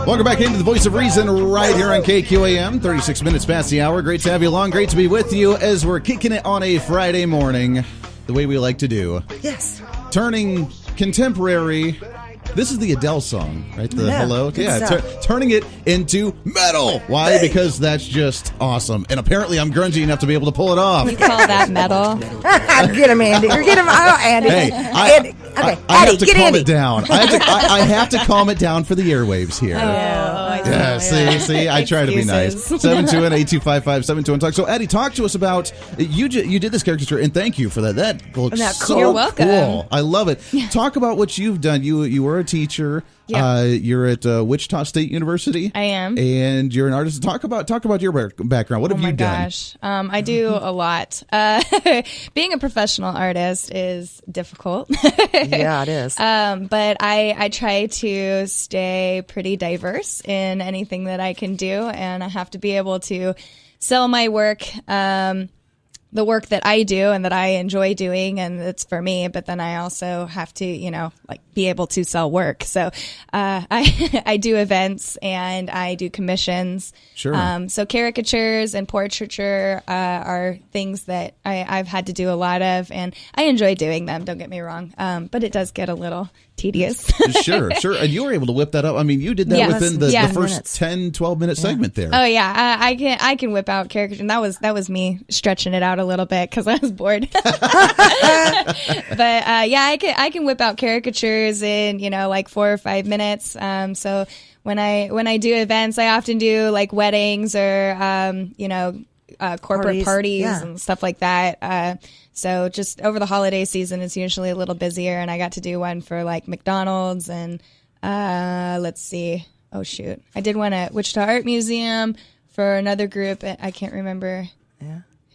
Welcome back into the Voice of Reason right here on KQAM. 36 minutes past the hour. Great to have you along. Great to be with you as we're kicking it on a Friday morning the way we like to do. Yes. Turning contemporary. This is the Adele song, right? The Hello. Yeah, turning it into metal. Why? Because that's just awesome. And apparently I'm grungy enough to be able to pull it off. You call that metal? Get him, Andy. You're getting him. Oh, Andy. Hey, Andy. Okay, I Andy, have to get calm Andy. it down. I have to calm it down for the airwaves here. Yeah, see, I try to be nice. 721-8255-721 talk. So, Eddy, talk to us about you did this caricature, and thank you for that. That looks so You're welcome. cool. I love it. Talk about what you've done. You were a teacher. Yeah. You're at Wichita State University. I am. And you're an artist. Talk about your background. What have you done? Oh my gosh. I do a lot. Being a professional artist is difficult. Yeah, it is. But I try to stay pretty diverse in anything that I can do, and I have to be able to sell my work, the work that I do and that I enjoy doing, and it's for me, but then I also have to, be able to sell work. So I do events and I do commissions. Sure. So caricatures and portraiture are things that I've had to do a lot of, and I enjoy doing them, don't get me wrong, but it does get a little tedious. Sure. And you were able to whip that up. I mean, you did that within the first 10, 12-minute segment there. Oh yeah, I can whip out characters, and that was me stretching it out a little bit because I was bored. But I can whip out caricatures in 4 or 5 minutes. So when I do events, I often do like weddings or corporate parties and stuff like that. So just over the holiday season, it's usually a little busier, and I got to do one for like McDonald's and let's see. Oh shoot, I did one at Wichita Art Museum for another group. I can't remember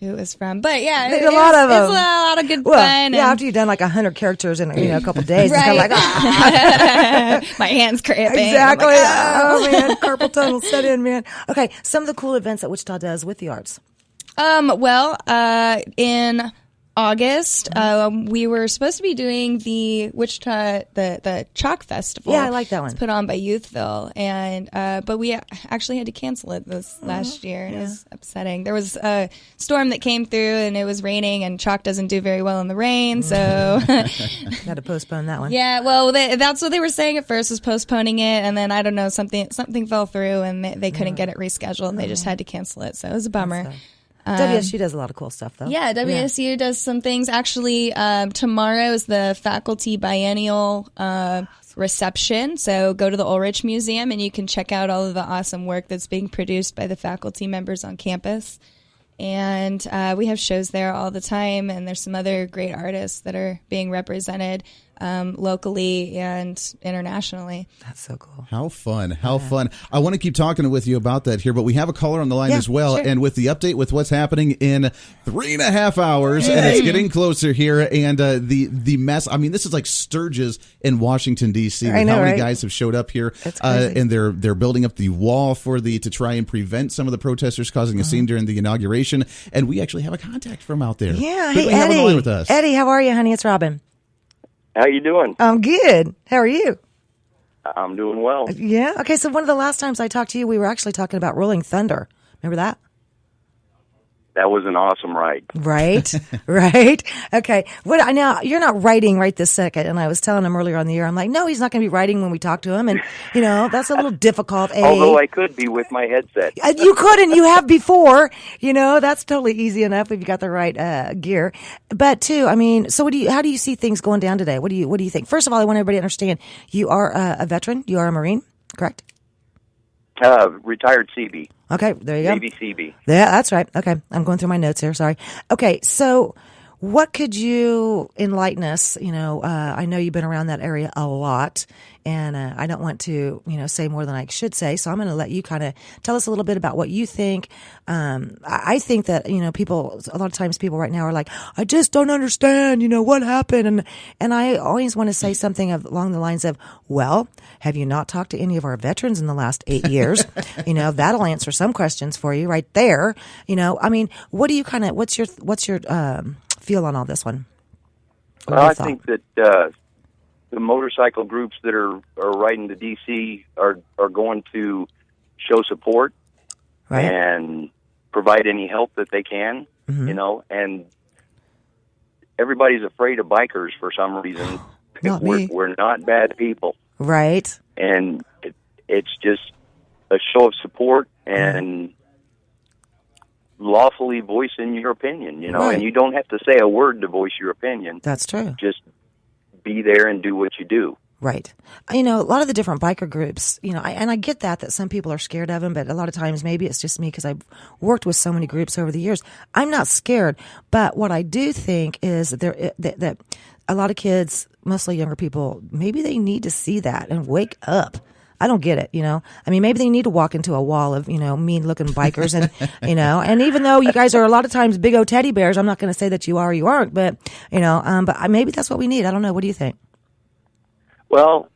who it was from, but yeah, there's a lot of them. It's a lot of good fun. Yeah, after you've done like 100 characters in a couple of days, right. it's kind of like my hands cramping. Exactly. Like, oh man, carpal tunnel set in, man. Okay, some of the cool events that Wichita does with the arts. In August, we were supposed to be doing the Wichita, the Chalk Festival. Yeah, I like that one. It's put on by Youthville, and but we actually had to cancel it this last year, and it was upsetting. There was a storm that came through, and it was raining, and chalk doesn't do very well in the rain, so had to postpone that one. Yeah, well, that's what they were saying at first, was postponing it, and then I don't know, something fell through, and they couldn't get it rescheduled, and they just had to cancel it. So it was a bummer. WSU does a lot of cool stuff, though. Yeah, WSU does some things. Actually, tomorrow is the faculty biennial reception. So go to the Ulrich Museum and you can check out all of the awesome work that's being produced by the faculty members on campus. And we have shows there all the time, and there's some other great artists that are being represented locally and internationally. That's so cool. How fun. Fun. I want to keep talking with you about that here, but we have a caller on the line as well. Sure. And with the update with what's happening in 3.5 hours, and it's getting closer here, and the mess. I mean, this is like Sturgis in Washington, D.C. I know, how many right? guys have showed up here, and they're building up the wall to try and prevent some of the protesters causing a scene during the inauguration. And we actually have a contact from out there. Yeah. Who Hey, do we have on the Eddy. line with us? Eddy, how are you, honey? It's Robin. How you doing? I'm good. How are you? I'm doing well. Yeah. Okay. So one of the last times I talked to you, we were actually talking about Rolling Thunder. Remember that? That was an awesome ride. Right. Right. Okay. Now you're not writing right this second. And I was telling him earlier on the year, I'm like, no, he's not going to be writing when we talk to him. And, that's a little difficult. Although I could be with my headset. You could, and you have before, that's totally easy enough if you got the right gear. But two, I mean, so how do you see things going down today? What do you think? First of all, I want everybody to understand you are a veteran. You are a Marine, correct? Retired CB. Okay, there you go. Navy CB. Yeah, that's right. Okay, I'm going through my notes here. Sorry. Okay, so what could you enlighten us? I know you've been around that area a lot, and I don't want to, say more than I should say. So I'm going to let you kind of tell us a little bit about what you think. I think that people, a lot of times people right now are like, I just don't understand, what happened, and I always want to say something along the lines of, well, have you not talked to any of our veterans in the last 8 years? That'll answer some questions for you right there. I mean, what do you what's your feel on all this one? Well, I think that the motorcycle groups that are riding to DC are going to show support and provide any help that they can, and everybody's afraid of bikers for some reason. Not me. We're not bad people. Right. And it's just a show of support and lawfully voicing your opinion, and you don't have to say a word to voice your opinion. That's true. Just be there and do what you do. Right. A lot of the different biker groups, I get that some people are scared of them, but a lot of times maybe it's just me because I've worked with so many groups over the years. I'm not scared, but what I do think is that a lot of kids, mostly younger people, maybe they need to see that and wake up. I don't get it, maybe they need to walk into a wall of, mean looking bikers and, and even though you guys are a lot of times big old teddy bears, I'm not going to say that you are or you aren't, but, but maybe that's what we need. I don't know. What do you think? Well,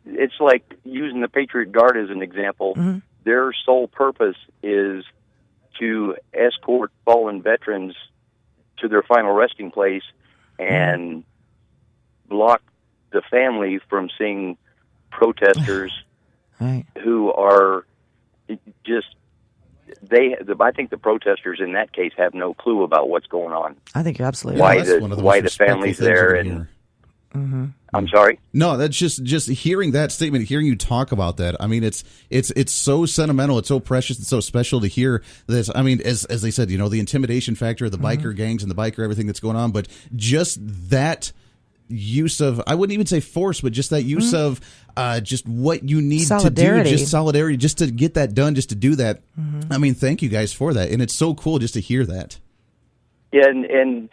it's like using the Patriot Guard as an example. Mm-hmm. Their sole purpose is to escort fallen veterans to their final resting place and block the family from seeing protesters who are just I think the protesters in that case have no clue about what's going on. I think you're absolutely why right. Why the family's there and I'm sorry? No, that's just hearing that statement, hearing you talk about that. It's so sentimental, it's so precious, it's so special to hear this. As they said, the intimidation factor of the biker gangs and the biker everything that's going on, but just that use of, I wouldn't even say force, but just that use of just what you need to do, just solidarity, just to get that done, just to do that. Thank you guys for that, and it's so cool just to hear that. Yeah, and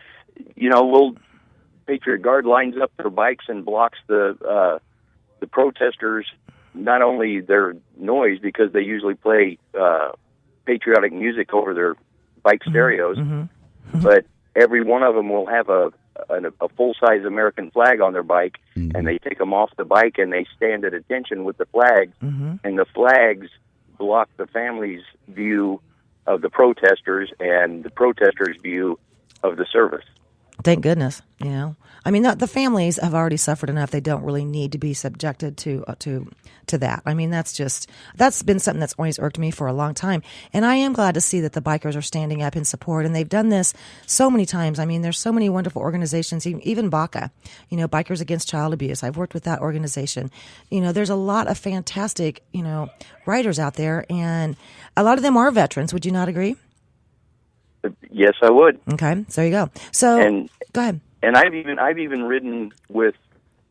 Patriot Guard lines up their bikes and blocks the protesters, not only their noise, because they usually play patriotic music over their bike stereos, but every one of them will have a full-size American flag on their bike, and they take them off the bike and they stand at attention with the flags, and the flags block the family's view of the protesters and the protesters' view of the service. Thank goodness, the families have already suffered enough. They don't really need to be subjected to that. That's been something that's always irked me for a long time. And I am glad to see that the bikers are standing up in support, and they've done this so many times. There's so many wonderful organizations, even BACA, Bikers Against Child Abuse. I've worked with that organization. There's a lot of fantastic, writers out there, and a lot of them are veterans. Would you not agree? Yes, I would. Okay, so there you go. So go ahead. And I've even ridden with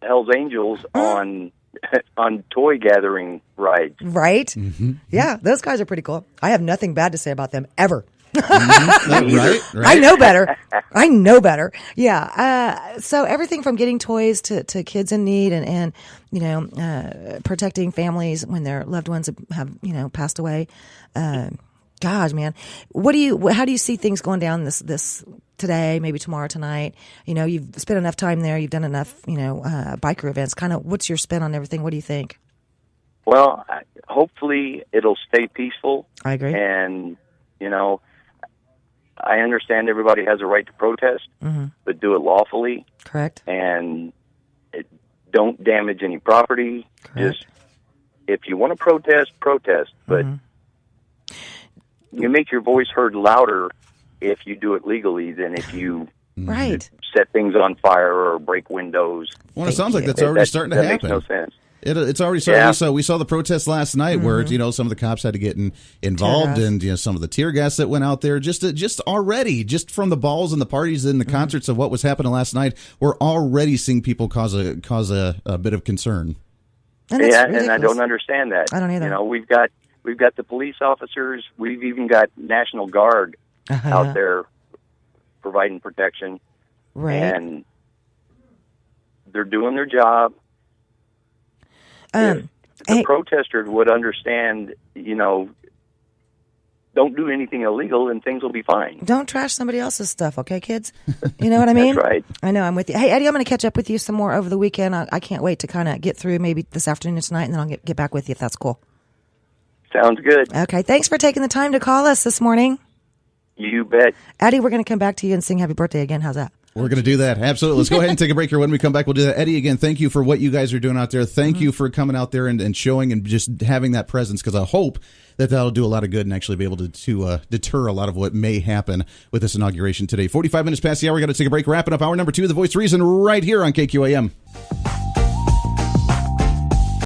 Hell's Angels on toy gathering rides. Right? Mm-hmm. Yeah, those guys are pretty cool. I have nothing bad to say about them ever. Right. I know better. Yeah. So everything from getting toys to kids in need and protecting families when their loved ones have passed away. Gosh, man, how do you see things going down this today, maybe tomorrow, tonight? You've spent enough time there. You've done enough, biker events. Kind of, what's your spin on everything? What do you think? Well, hopefully it'll stay peaceful. I agree. And, I understand everybody has a right to protest, but do it lawfully. Correct. And don't damage any property. Correct. Just, if you want to protest, but you make your voice heard louder if you do it legally than if you set things on fire or break windows. Well, it sounds like that's already starting to happen. That makes no sense. It's already started. We saw the protest last night where some of the cops had to get involved, and some of the tear gas that went out there. Just from the balls and the parties and the concerts of what was happening last night, we're already seeing people cause a bit of concern. And and I don't understand that. I don't either. We've got the police officers. We've even got National Guard out there providing protection. Right. And they're doing their job. If the protesters would understand, don't do anything illegal and things will be fine. Don't trash somebody else's stuff, okay, kids? You know what I mean? That's right. I know, I'm with you. Hey, Eddie, I'm going to catch up with you some more over the weekend. I can't wait to kind of get through maybe this afternoon or tonight, and then I'll get back with you if that's cool. Sounds good. Okay, thanks for taking the time to call us this morning. You bet. Eddie, we're going to come back to you and sing happy birthday again. How's that? We're going to do that. Absolutely. Let's go ahead and take a break here. When we come back, we'll do that. Eddie, again, thank you for what you guys are doing out there. Thank you for coming out there and showing and just having that presence, because I hope that that'll do a lot of good and actually be able to deter a lot of what may happen with this inauguration today. 45 minutes past the hour. We're going to take a break. Wrapping up hour number 2 of The Voice of Reason right here on KQAM.